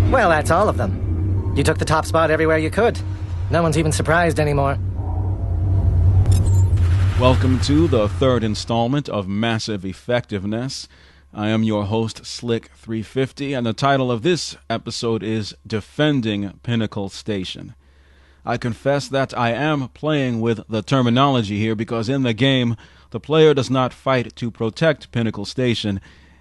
Well, that's all of them. You took the top spot everywhere you could. No one's even surprised anymore. Welcome to the third installment of Massive Effectiveness. I am your host, Slick350, and the title of this episode is Defending Pinnacle Station. I confess that I am playing with the terminology here because in the game, the player does not fight to protect Pinnacle Station.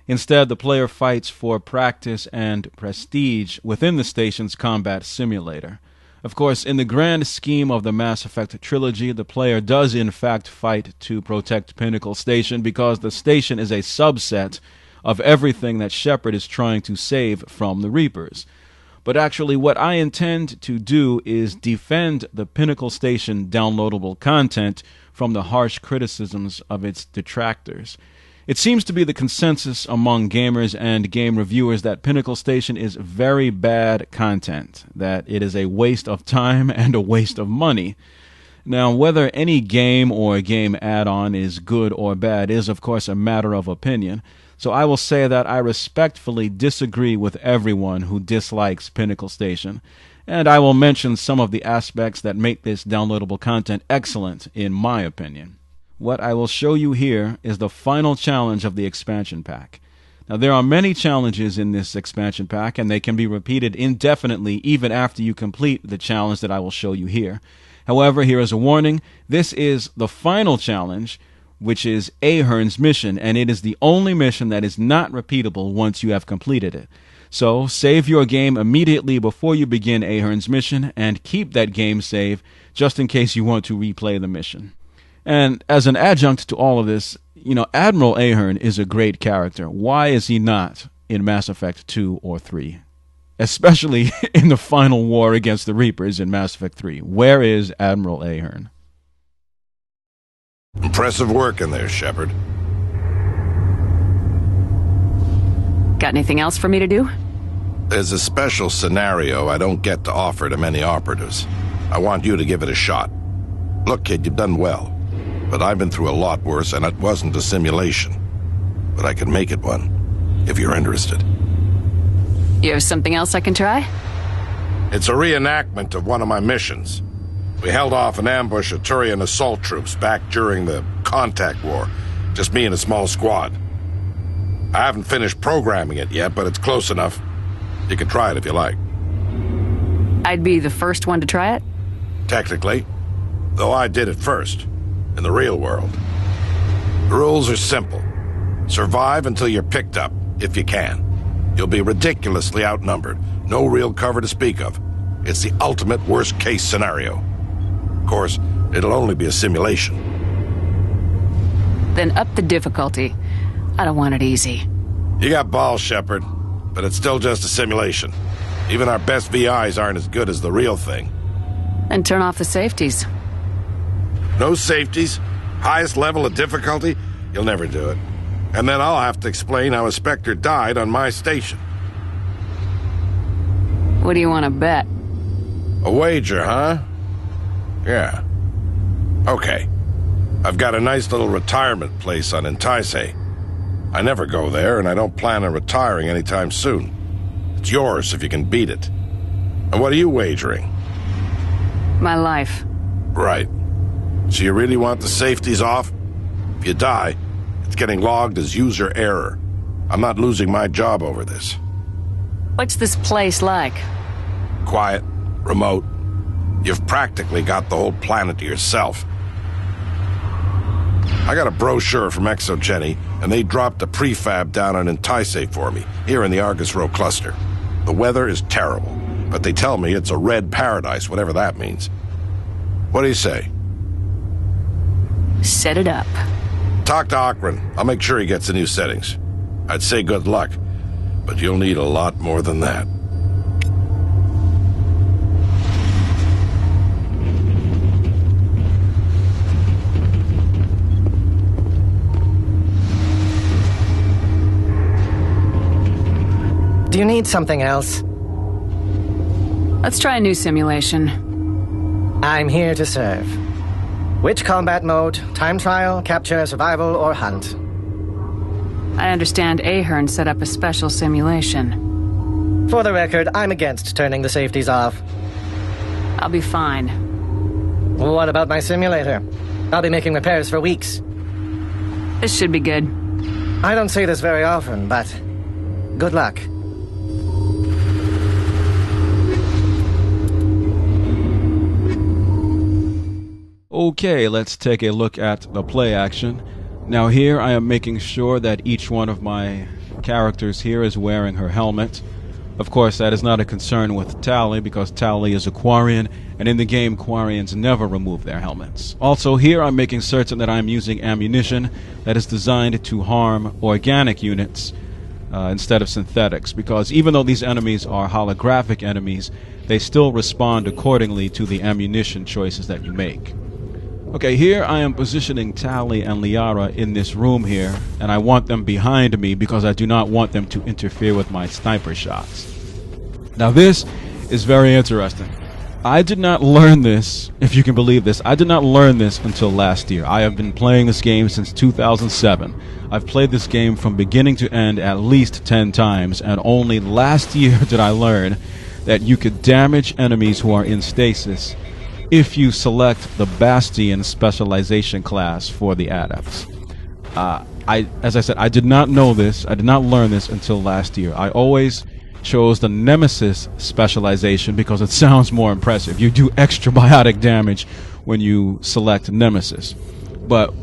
Instead, the player fights for practice and prestige within the station's combat simulator. Of course, in the grand scheme of the Mass Effect trilogy, the player does in fact fight to protect Pinnacle Station because the station is a subset of everything that Shepard is trying to save from the Reapers. But actually, what I intend to do is defend the Pinnacle Station downloadable content from the harsh criticisms of its detractors. It seems to be the consensus among gamers and game reviewers that Pinnacle Station is very bad content, that it is a waste of time and a waste of money. Now, whether any game or game add-on is good or bad is, of course, a matter of opinion, so I will say that I respectfully disagree with everyone who dislikes Pinnacle Station, and I will mention some of the aspects that make this downloadable content excellent, in my opinion. What I will show you here is the final challenge of the expansion pack. Now, there are many challenges in this expansion pack, and they can be repeated indefinitely even after you complete the challenge that I will show you here. However, here is a warning. This is the final challenge, which is Ahern's mission, and it is the only mission that is not repeatable once you have completed it. So, save your game immediately before you begin Ahern's mission, and keep that game save just in case you want to replay the mission. And as an adjunct to all of this, Admiral Ahern is a great character. Why is he not in Mass Effect 2 or 3? Especially in the final war against the Reapers in Mass Effect 3. Where is Admiral Ahern? Impressive work in there, Shepard. Got anything else for me to do? There's a special scenario I don't get to offer to many operatives. I want you to give it a shot. Look, kid, you've done well. But I've been through a lot worse, and it wasn't a simulation. But I could make it one, if you're interested. You have something else I can try? It's a reenactment of one of my missions. We held off an ambush of Turian assault troops back during the Contact War. Just me and a small squad. I haven't finished programming it yet, but it's close enough. You can try it if you like. I'd be the first one to try it? Technically. Though I did it first. In the real world. The rules are simple. Survive until you're picked up, if you can. You'll be ridiculously outnumbered. No real cover to speak of. It's the ultimate worst-case scenario. Of course, it'll only be a simulation. Then up the difficulty. I don't want it easy. You got balls, Shepard, but it's still just a simulation. Even our best VIs aren't as good as the real thing. Then turn off the safeties. No safeties, highest level of difficulty, you'll never do it. And then I'll have to explain how a Spectre died on my station. What do you want to bet? A wager, huh? Yeah. Okay. I've got a nice little retirement place on Intitled. I never go there, and I don't plan on retiring anytime soon. It's yours if you can beat it. And what are you wagering? My life. Right. So you really want the safeties off? If you die, it's getting logged as user error. I'm not losing my job over this. What's this place like? Quiet, remote. You've practically got the whole planet to yourself. I got a brochure from Exogeny, and they dropped a prefab down on Intitled for me, here in the Argus Row cluster. The weather is terrible, but they tell me it's a red paradise, whatever that means. What do you say? Set it up. Talk to Ochren. I'll make sure he gets the new settings. I'd say good luck, but you'll need a lot more than that. Do you need something else? Let's try a new simulation. I'm here to serve. Which combat mode? Time trial, capture, survival, or hunt? I understand Ahern set up a special simulation. For the record, I'm against turning the safeties off. I'll be fine. What about my simulator? I'll be making repairs for weeks. This should be good. I don't say this very often, but good luck. Okay, let's take a look at the play action. Now here I am making sure that each one of my characters here is wearing her helmet. Of course, that is not a concern with Tali, because Tali is a Quarian, and in the game, Quarians never remove their helmets. Also, here I'm making certain that I'm using ammunition that is designed to harm organic units instead of synthetics, because even though these enemies are holographic enemies, they still respond accordingly to the ammunition choices that you make. Okay, here I am positioning Tali and Liara in this room here, and I want them behind me because I do not want them to interfere with my sniper shots. Now this is very interesting. I did not learn this, if you can believe this, I did not learn this until last year. I have been playing this game since 2007. I've played this game from beginning to end at least 10 times, and only last year did I learn that you could damage enemies who are in stasis if you select the Bastion specialization class for the adepts. As I said, I did not know this. I did not learn this until last year. I always chose the Nemesis specialization because it sounds more impressive. You do extra biotic damage when you select Nemesis. But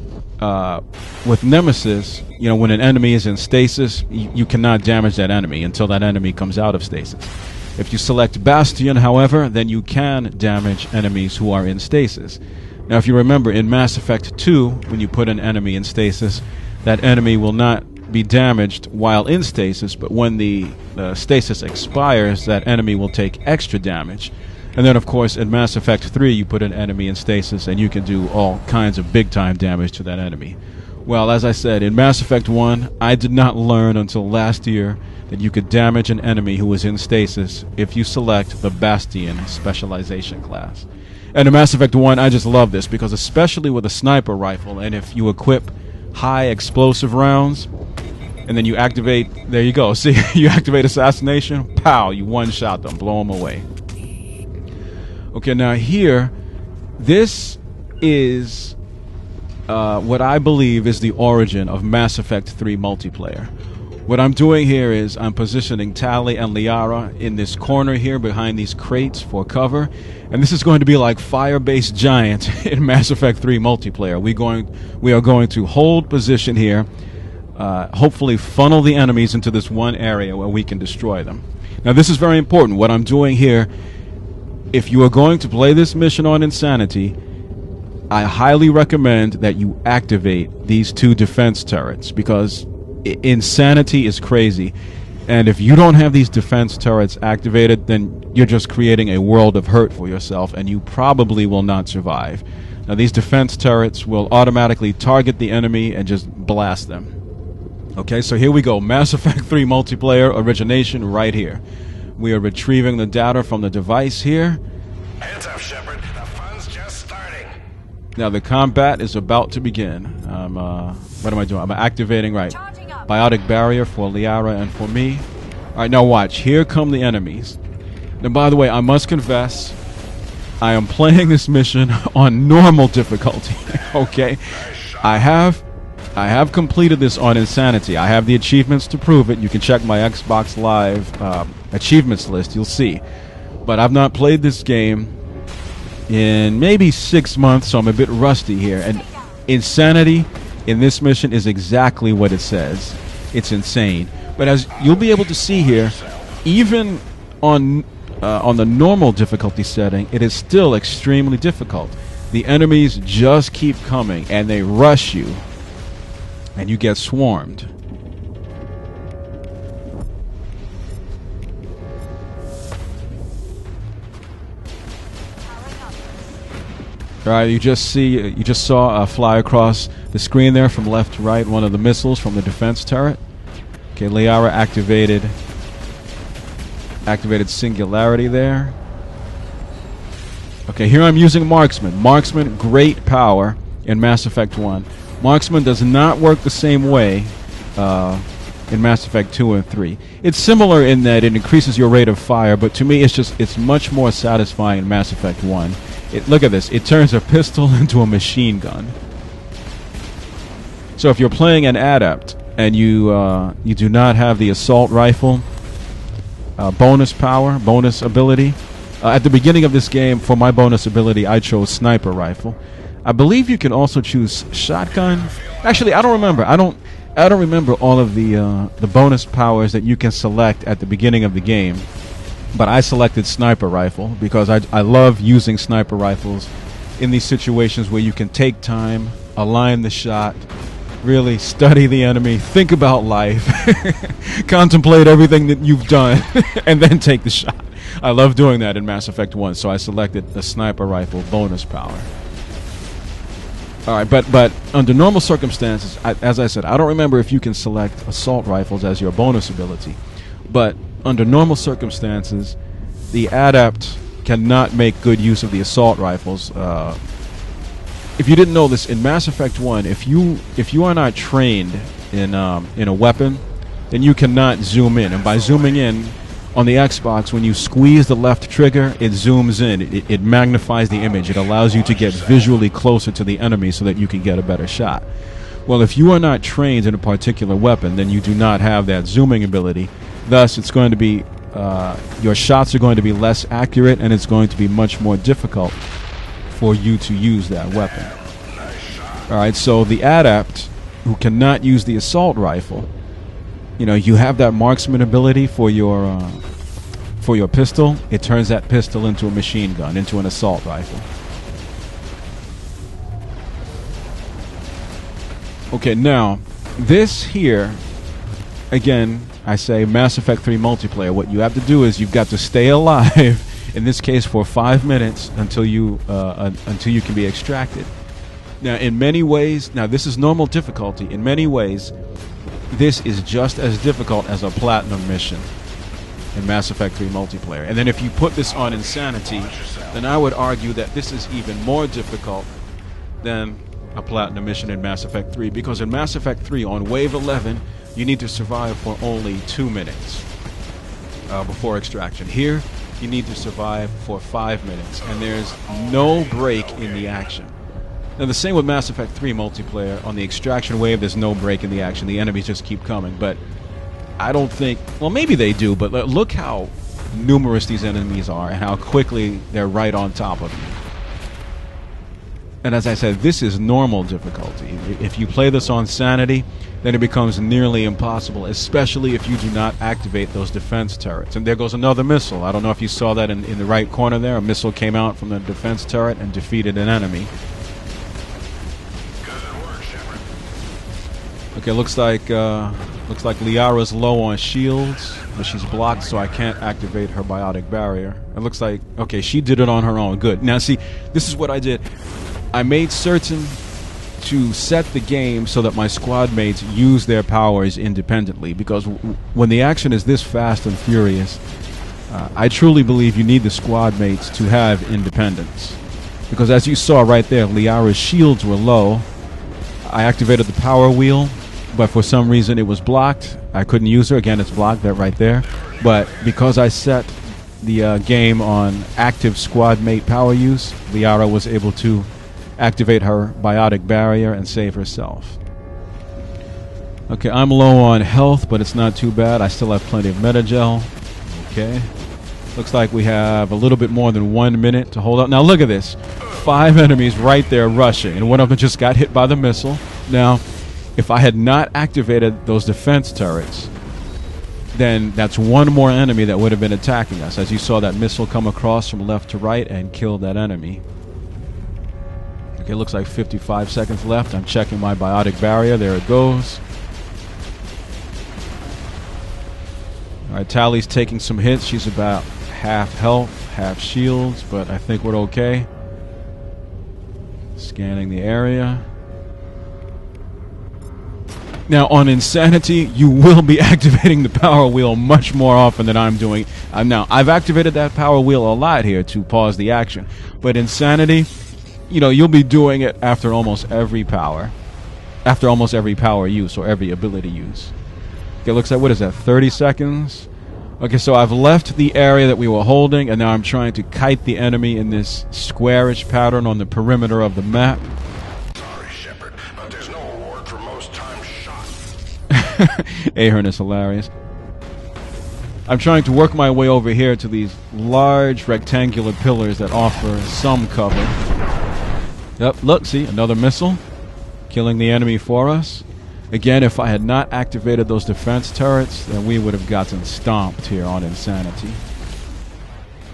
with Nemesis, you know, when an enemy is in stasis, you cannot damage that enemy until that enemy comes out of stasis. If you select Bastion, however, then you can damage enemies who are in stasis. Now, if you remember, in Mass Effect 2, when you put an enemy in stasis, that enemy will not be damaged while in stasis, but when the stasis expires, that enemy will take extra damage. And then, of course, in Mass Effect 3, you put an enemy in stasis, and you can do all kinds of big-time damage to that enemy. Well, as I said, in Mass Effect 1, I did not learn until last year that you could damage an enemy who was in stasis if you select the Bastion specialization class. And in Mass Effect 1, I just love this, because especially with a sniper rifle, and if you equip high explosive rounds, and then you activate, there you go, see, you activate assassination, pow, you one-shot them, blow them away. Okay, now here, this is what I believe is the origin of Mass Effect 3 multiplayer. What I'm doing here is I'm positioning Tali and Liara in this corner here behind these crates for cover, and this is going to be like Fire-Based Giant in Mass Effect 3 multiplayer. We are going to hold position here, hopefully funnel the enemies into this one area where we can destroy them. Now this is very important. What I'm doing here, if you are going to play this mission on Insanity, I highly recommend that you activate these two defense turrets, because Insanity is crazy, and if you don't have these defense turrets activated, then you're just creating a world of hurt for yourself, and you probably will not survive. Now these defense turrets will automatically target the enemy and just blast them. Okay, so here we go. Mass Effect 3 multiplayer origination right here. We are retrieving the data from the device here. Hands up, Shepard. The fun's just starting. Now the combat is about to begin. What am I doing? I'm activating, right, biotic barrier for Liara and for me. Alright, now watch. Here come the enemies. Now, by the way, I must confess, I am playing this mission on normal difficulty. Okay? I have completed this on Insanity. I have the achievements to prove it. You can check my Xbox Live achievements list. You'll see. But I've not played this game in maybe 6 months, so I'm a bit rusty here. And Insanity in this mission is exactly what it says. It's insane. But as you'll be able to see here, even on the normal difficulty setting, it is still extremely difficult. The enemies just keep coming, and they rush you, and you get swarmed. All right, you just saw fly across the screen there from left to right, one of the missiles from the defense turret. Okay, Liara activated Singularity there. Okay, here I'm using Marksman. Marksman, great power in Mass Effect 1. Marksman does not work the same way in Mass Effect 2 and 3. It's similar in that it increases your rate of fire, but to me it's much more satisfying in Mass Effect 1. Look at this. It turns a pistol into a machine gun. So if you're playing an adept and you do not have the assault rifle bonus ability, at the beginning of this game, for my bonus ability, I chose sniper rifle. I believe you can also choose shotgun. Actually, I don't remember. I don't remember all of the bonus powers that you can select at the beginning of the game. But I selected sniper rifle because I love using sniper rifles in these situations where you can take time, align the shot, really study the enemy, think about life, contemplate everything that you've done, and then take the shot. I love doing that in Mass Effect 1, so I selected the sniper rifle bonus power. All right, but under normal circumstances, as I said, I don't remember if you can select assault rifles as your bonus ability, but under normal circumstances, the adept cannot make good use of the assault rifles. If you didn't know this, in Mass Effect 1, if you are not trained in a weapon, then you cannot zoom in. And by zooming in, on the Xbox, when you squeeze the left trigger, it zooms in. It magnifies the image. It allows you to get visually closer to the enemy so that you can get a better shot. Well, if you are not trained in a particular weapon, then you do not have that zooming ability. Thus, it's going to be your shots are going to be less accurate, and it's going to be much more difficult for you to use that weapon. All right, so the adept who cannot use the assault rifle, you have that marksman ability for your pistol. It turns that pistol into a machine gun, into an assault rifle. Okay, now this here, again, I say Mass Effect 3 multiplayer. What you have to do is you've got to stay alive. In this case, for 5 minutes until you can be extracted. Now, in many ways, this is normal difficulty. In many ways, this is just as difficult as a platinum mission in Mass Effect 3 multiplayer. And then if you put this on insanity, then I would argue that this is even more difficult than a platinum mission in Mass Effect 3, because in Mass Effect 3, on Wave 11, you need to survive for only 2 minutes before extraction. Here, you need to survive for 5 minutes, and there's no break in the action. Now, the same with Mass Effect 3 multiplayer. On the extraction wave, there's no break in the action. The enemies just keep coming. But I don't think... Well, maybe they do, but look how numerous these enemies are and how quickly they're right on top of you. And as I said, this is normal difficulty. If you play this on sanity, then it becomes nearly impossible, especially if you do not activate those defense turrets. And there goes another missile. I don't know if you saw that in the right corner there. A missile came out from the defense turret and defeated an enemy. Okay, looks like Liara's low on shields, but she's blocked, so I can't activate her biotic barrier. It looks like, okay, she did it on her own. Good. Now, see, this is what I did. I made certain to set the game so that my squad mates use their powers independently, because when the action is this fast and furious, I truly believe you need the squad mates to have independence. Because as you saw right there, Liara's shields were low. I activated the power wheel, but for some reason it was blocked. I couldn't use her. Again, it's blocked, that right there. But because I set the game on active squad mate power use, Liara was able to activate her biotic barrier and save herself. Okay, I'm low on health, but it's not too bad. I still have plenty of metagel. Okay. Looks like we have a little bit more than 1 minute to hold up. Now look at this. 5 enemies right there rushing, and one of them just got hit by the missile. Now, if I had not activated those defense turrets, then that's one more enemy that would have been attacking us. As you saw, that missile come across from left to right and kill that enemy. Okay, looks like 55 seconds left. I'm checking my biotic barrier. There it goes. All right, Tally's taking some hits. She's about half health, half shields, but I think we're okay. Scanning the area. Now, on Insanity, you will be activating the power wheel much more often than I'm doing. Now, I've activated that power wheel a lot here to pause the action. But Insanity, you'll be doing it after almost every power. After almost every power use or every ability use. Okay, looks like, what is that, 30 seconds? Okay, so I've left the area that we were holding, and now I'm trying to kite the enemy in this squarish pattern on the perimeter of the map. Sorry, Shepard, but there's no award for most times shot. Ahern is hilarious. I'm trying to work my way over here to these large rectangular pillars that offer some cover. Yep, look, see, another missile. Killing the enemy for us. Again, if I had not activated those defense turrets, then we would have gotten stomped here on Insanity.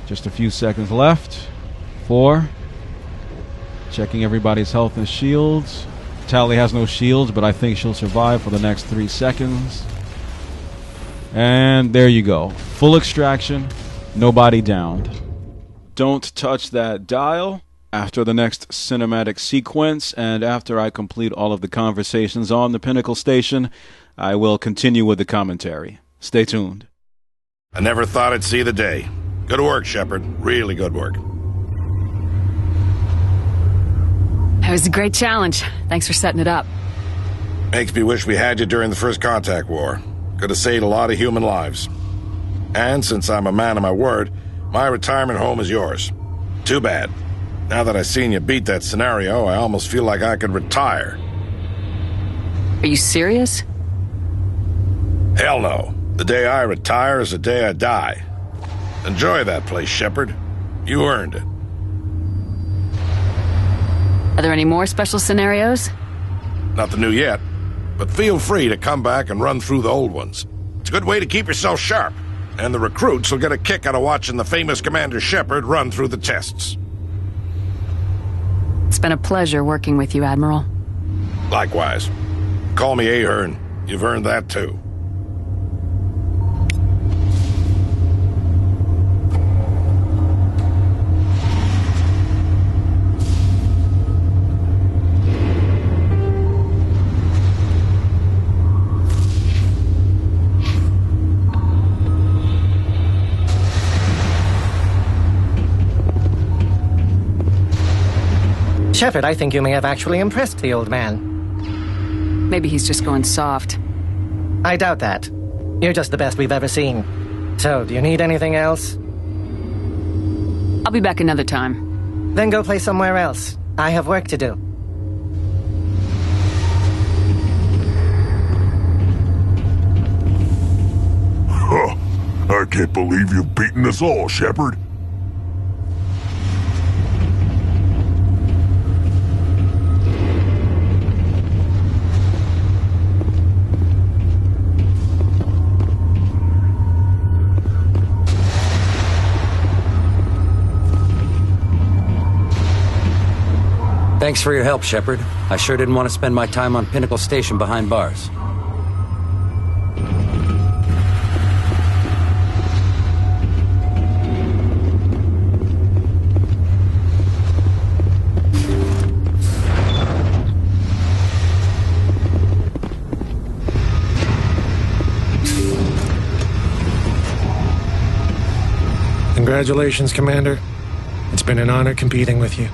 Just a few seconds left. 4. Checking everybody's health and shields. Tally has no shields, but I think she'll survive for the next 3 seconds. And there you go. Full extraction. Nobody downed. Don't touch that dial. After the next cinematic sequence, and after I complete all of the conversations on the Pinnacle station, I will continue with the commentary. Stay tuned. I never thought I'd see the day. Good work, Shepard. Really good work. It was a great challenge. Thanks for setting it up. Makes me wish we had you during the first contact war. Could have saved a lot of human lives. And since I'm a man of my word, my retirement home is yours. Too bad. Now that I've seen you beat that scenario, I almost feel like I could retire. Are you serious? Hell no. The day I retire is the day I die. Enjoy that place, Shepard. You earned it. Are there any more special scenarios? Nothing new yet, but feel free to come back and run through the old ones. It's a good way to keep yourself sharp, and the recruits will get a kick out of watching the famous Commander Shepard run through the tests. It's been a pleasure working with you, Admiral. Likewise. Call me Ahern. You've earned that too. Shepard, I think you may have actually impressed the old man. Maybe he's just going soft. I doubt that. You're just the best we've ever seen. So, do you need anything else? I'll be back another time. Then go play somewhere else. I have work to do. Huh. I can't believe you've beaten us all, Shepard. Thanks for your help, Shepard. I sure didn't want to spend my time on Pinnacle Station behind bars. Congratulations, Commander. It's been an honor competing with you.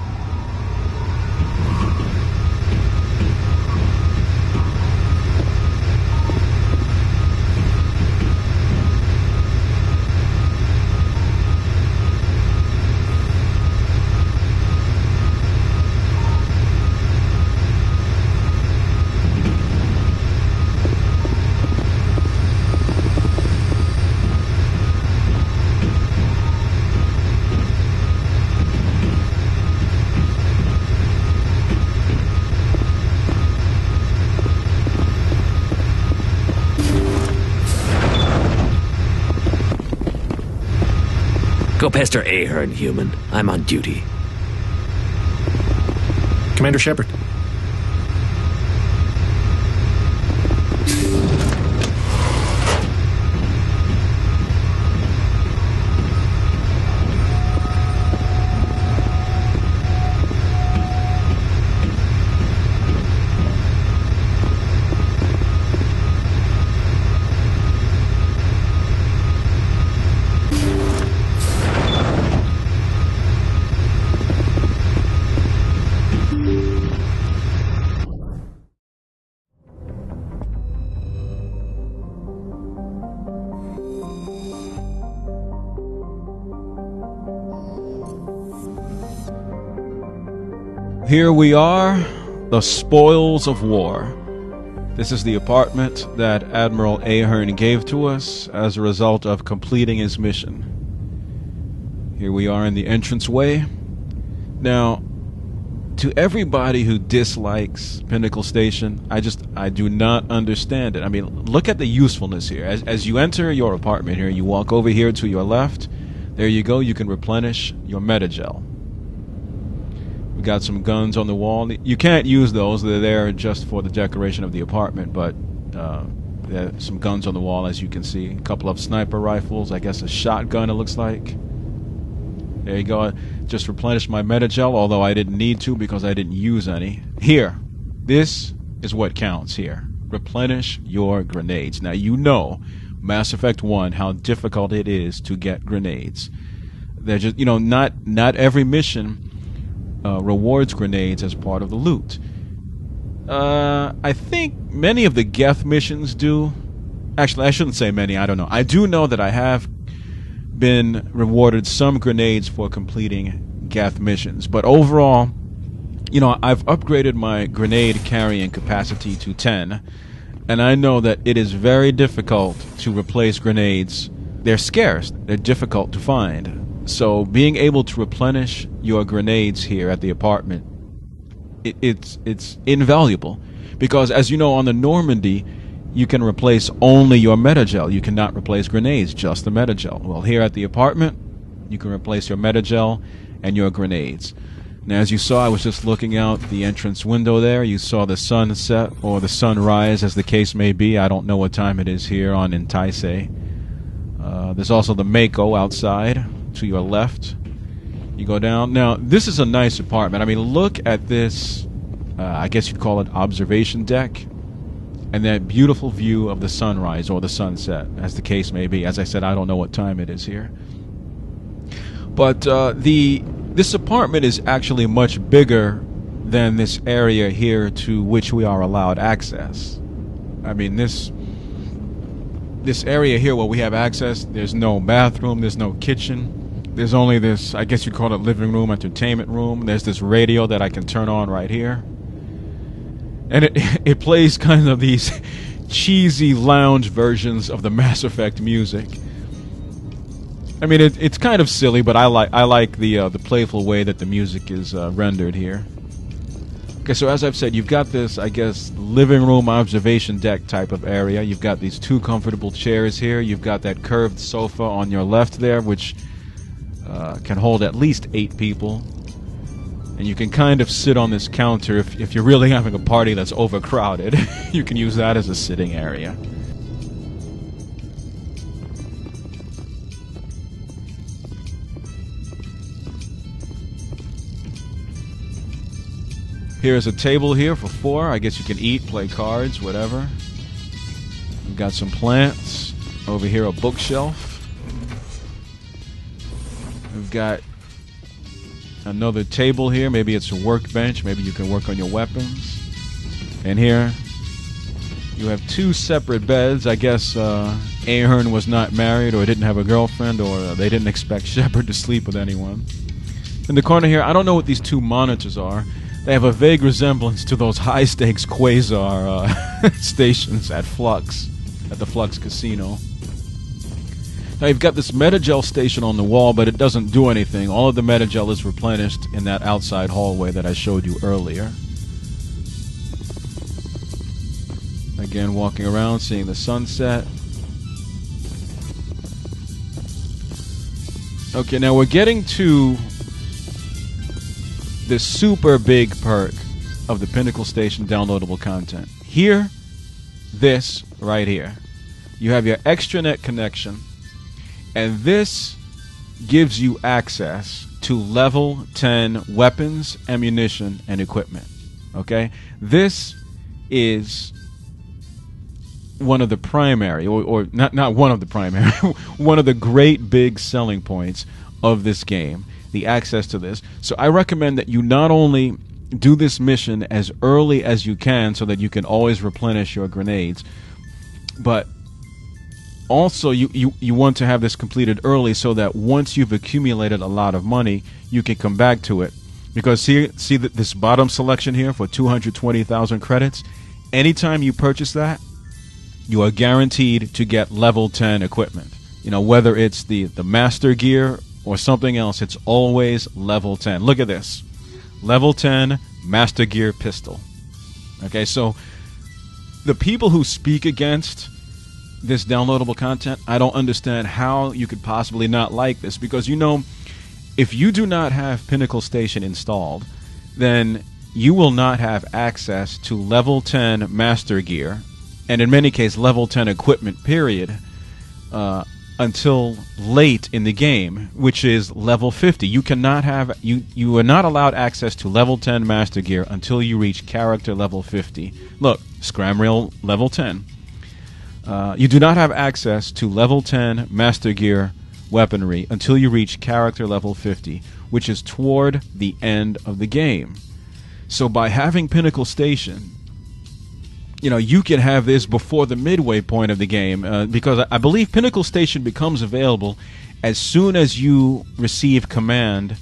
Go pester Ahern, human. I'm on duty. Commander Shepard. Here we are, the spoils of war. This is the apartment that Admiral Ahern gave to us as a result of completing his mission. Here we are in the entranceway. Now, to everybody who dislikes Pinnacle Station, I do not understand it. I mean, look at the usefulness here. As you enter your apartment here, you walk over here to your left. There you go. You can replenish your metagel. We got some guns on the wall. You can't use those. They're there just for the decoration of the apartment, but there are some guns on the wall, as you can see. A couple of sniper rifles. I guess a shotgun, it looks like. There you go. Just replenished my metagel, although I didn't need to because I didn't use any. Here. This is what counts here. Replenish your grenades. Now, you know, Mass Effect 1, how difficult it is to get grenades. They're just, not every mission rewards grenades as part of the loot. I think many of the Geth missions do. Actually, I shouldn't say many. I don't know. I do know that I have been rewarded some grenades for completing Geth missions. But overall, I've upgraded my grenade carrying capacity to 10. And I know that it is very difficult to replace grenades. They're scarce. They're difficult to find. So being able to replenish your grenades here at the apartment, it's invaluable. Because as you know, on the Normandy, you can replace only your metagel. You cannot replace grenades, just the metagel. Well, here at the apartment, you can replace your metagel and your grenades. Now, as you saw, I was just looking out the entrance window there. You saw the sunset, or the sunrise, as the case may be. I don't know what time it is here on Entice. There's also the Mako outside to your left. You go down. Now, this is a nice apartment. I mean, look at this, I guess you'd call it observation deck, and that beautiful view of the sunrise or the sunset, as the case may be. As I said, I don't know what time it is here. But this apartment is actually much bigger than this area here to which we are allowed access. I mean, this area here where we have access, there's no bathroom, there's no kitchen. There's only this, I guess you'd call it living room, entertainment room. There's this radio that I can turn on right here. And it plays kind of these cheesy lounge versions of the Mass Effect music. I mean, it's kind of silly, but I like the playful way that the music is rendered here. Okay, so as I've said, you've got this, I guess, living room observation deck type of area. You've got these two comfortable chairs here. You've got that curved sofa on your left there, which can hold at least 8 people. And you can kind of sit on this counter if you're really having a party that's overcrowded. You can use that as a sitting area. Here's a table here for 4. I guess you can eat, play cards, whatever. We've got some plants. Over here, a bookshelf. We've got another table here. Maybe it's a workbench. Maybe you can work on your weapons. And here, you have 2 separate beds. I guess Ahern was not married, or didn't have a girlfriend, or they didn't expect Shepard to sleep with anyone. In the corner here, I don't know what these 2 monitors are. They have a vague resemblance to those high-stakes quasar stations at the Flux Casino. Now, you've got this metagel station on the wall, but it doesn't do anything. All of the metagel is replenished in that outside hallway that I showed you earlier. Again, walking around, seeing the sunset. Okay, now we're getting to this super big perk of the Pinnacle Station downloadable content. Here, this right here. You have your extranet connection, and this gives you access to level 10 weapons, ammunition, and equipment. Okay? This is one of the primary, or not one of the primary, one of the great big selling points of this game. The access to this. So I recommend that you not only do this mission as early as you can so that you can always replenish your grenades, but also you want to have this completed early so that once you've accumulated a lot of money, you can come back to it Because see this bottom selection here for 220,000 credits? Anytime you purchase that, you are guaranteed to get level 10 equipment. You know, whether it's the master gear or something else, it's always level 10. Look at this. Level 10 master gear pistol. Okay, so the people who speak against this downloadable content, I don't understand how you could possibly not like this, because, you know, if you do not have Pinnacle Station installed, then you will not have access to level 10 master gear, and in many cases level 10 equipment, period, until late in the game, which is level 50. You cannot have you are not allowed access to level 10 master gear until you reach character level 50. Look, scram rail level 10. You do not have access to level 10 master gear weaponry until you reach character level 50, which is toward the end of the game. So by having Pinnacle Station, you know, you can have this before the midway point of the game, because I believe Pinnacle Station becomes available as soon as you receive command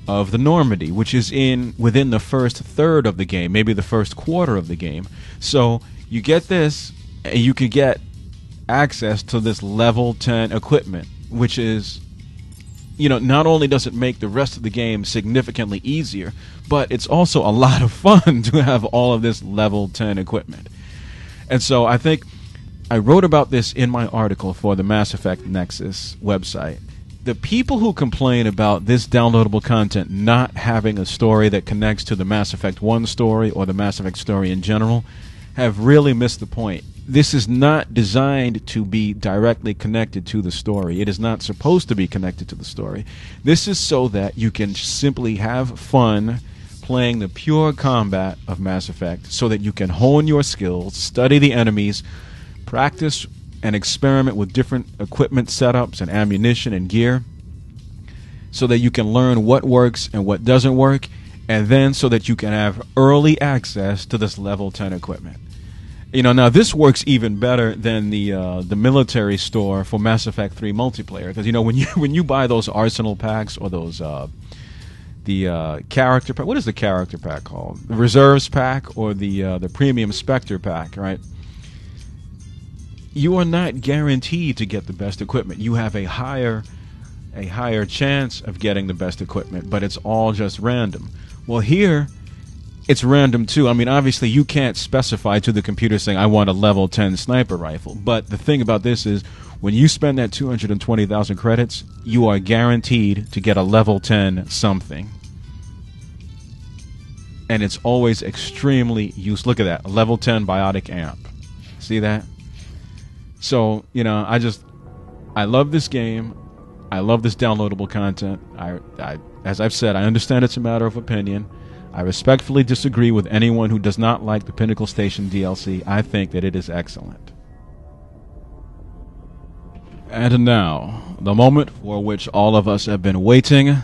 of the Normandy, which is within the first third of the game, maybe the first quarter of the game. So you get this, and you can get access to this level 10 equipment, which is, you know, not only does it make the rest of the game significantly easier, but it's also a lot of fun to have all of this level 10 equipment. And so I think I wrote about this in my article for the Mass Effect Nexus website. The people who complain about this downloadable content not having a story that connects to the Mass Effect 1 story or the Mass Effect story in general have really missed the point. This is not designed to be directly connected to the story. It is not supposed to be connected to the story. This is so that you can simply have fun playing the pure combat of Mass Effect, so that you can hone your skills, study the enemies, practice and experiment with different equipment setups and ammunition and gear, so that you can learn what works and what doesn't work, and then so that you can have early access to this level 10 equipment. You know, now this works even better than the military store for Mass Effect 3 multiplayer, because, you know, when you buy those arsenal packs or those the character pack, what is the character pack called? The reserves pack or the premium Spectre pack, right? You are not guaranteed to get the best equipment. You have a higher chance of getting the best equipment, but it's all just random. Well, here it's random too. I mean, obviously you can't specify to the computer saying I want a level 10 sniper rifle, but the thing about this is when you spend that 220,000 credits, you are guaranteed to get a level 10 something. And it's always extremely useful. Look at that, a level 10 biotic amp. See that? So, you know, I love this game. I love this downloadable content. As I've said, I understand it's a matter of opinion. I respectfully disagree with anyone who does not like the Pinnacle Station DLC. I think that it is excellent. And now, the moment for which all of us have been waiting.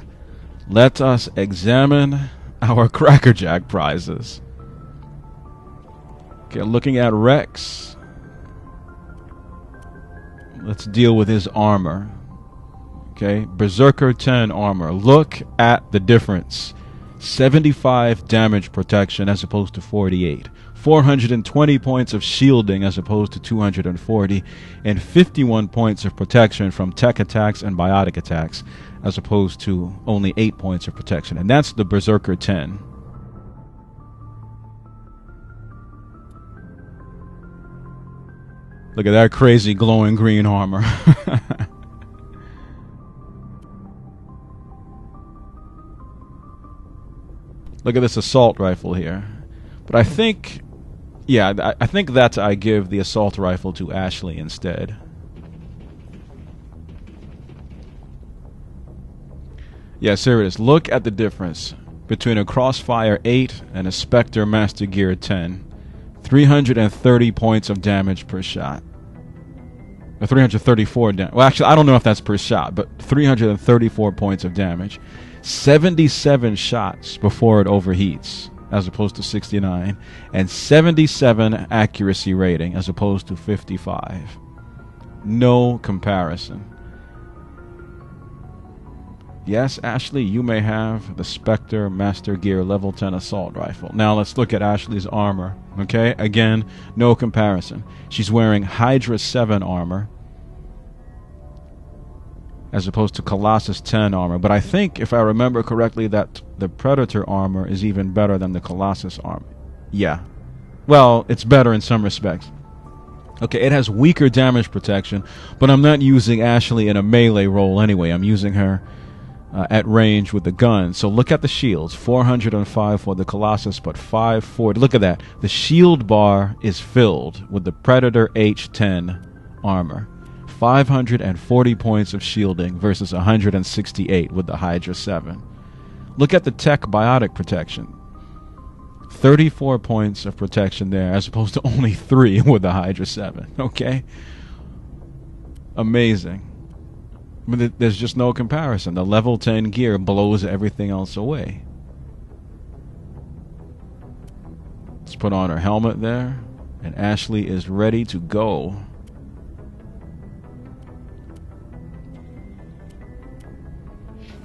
Let us examine our Crackerjack prizes. Okay, looking at Rex. Let's deal with his armor. Okay, Berserker 10 armor. Look at the difference. 75 damage protection as opposed to 48. 420 points of shielding as opposed to 240. And 51 points of protection from tech attacks and biotic attacks as opposed to only 8 points of protection. And that's the Berserker 10. Look at that crazy glowing green armor. Look at this assault rifle here. But I think, yeah, I think that I give the assault rifle to Ashley instead. Yeah, serious. Look at the difference between a Crossfire 8 and a Spectre Master Gear 10. 330 points of damage per shot. Or 334 damage. Well, actually, I don't know if that's per shot, but 334 points of damage. 77 shots before it overheats, as opposed to 69. And 77 accuracy rating, as opposed to 55. No comparison. Yes, Ashley, you may have the Spectre Master Gear Level 10 Assault Rifle. Now let's look at Ashley's armor, okay? Again, no comparison. She's wearing Hydra 7 armor as opposed to Colossus 10 armor. But I think, if I remember correctly, that the Predator armor is even better than the Colossus armor. Yeah. Well, it's better in some respects. Okay, it has weaker damage protection, but I'm not using Ashley in a melee role anyway. I'm using her at range with the gun. So look at the shields. 405 for the Colossus, but 540. Look at that. The shield bar is filled with the Predator H10 armor. 540 points of shielding versus 168 with the Hydra 7. Look at the tech biotic protection. 34 points of protection there as opposed to only 3 with the Hydra 7. Okay? Amazing. But there's just no comparison. The level 10 gear blows everything else away. Let's put on her helmet there. And Ashley is ready to go.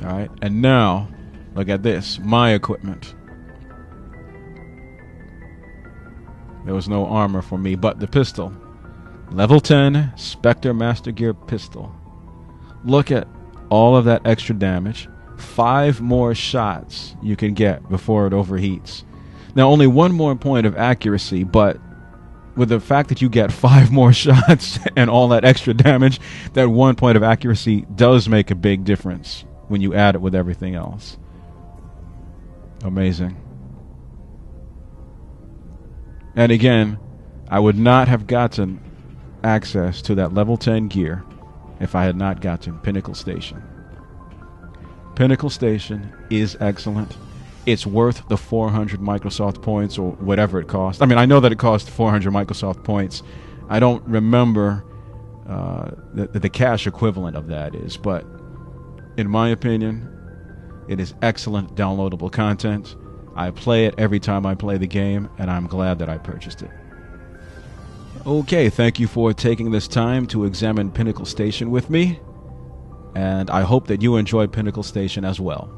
Alright, and now, look at this. My equipment. There was no armor for me, but the pistol. Level 10 Spectre Master Gear pistol. Look at all of that extra damage. 5 more shots you can get before it overheats. Now, only 1 more point of accuracy, but with the fact that you get 5 more shots and all that extra damage, that 1 point of accuracy does make a big difference when you add it with everything else. Amazing. And again, I would not have gotten access to that level 10 gear if I had not gotten Pinnacle Station. Pinnacle Station is excellent. It's worth the 400 Microsoft points or whatever it cost. I mean, I know that it cost 400 Microsoft points. I don't remember the cash equivalent of that is, but in my opinion, it is excellent downloadable content. I play it every time I play the game, and I'm glad that I purchased it. Okay, thank you for taking this time to examine Pinnacle Station with me, and I hope that you enjoy Pinnacle Station as well.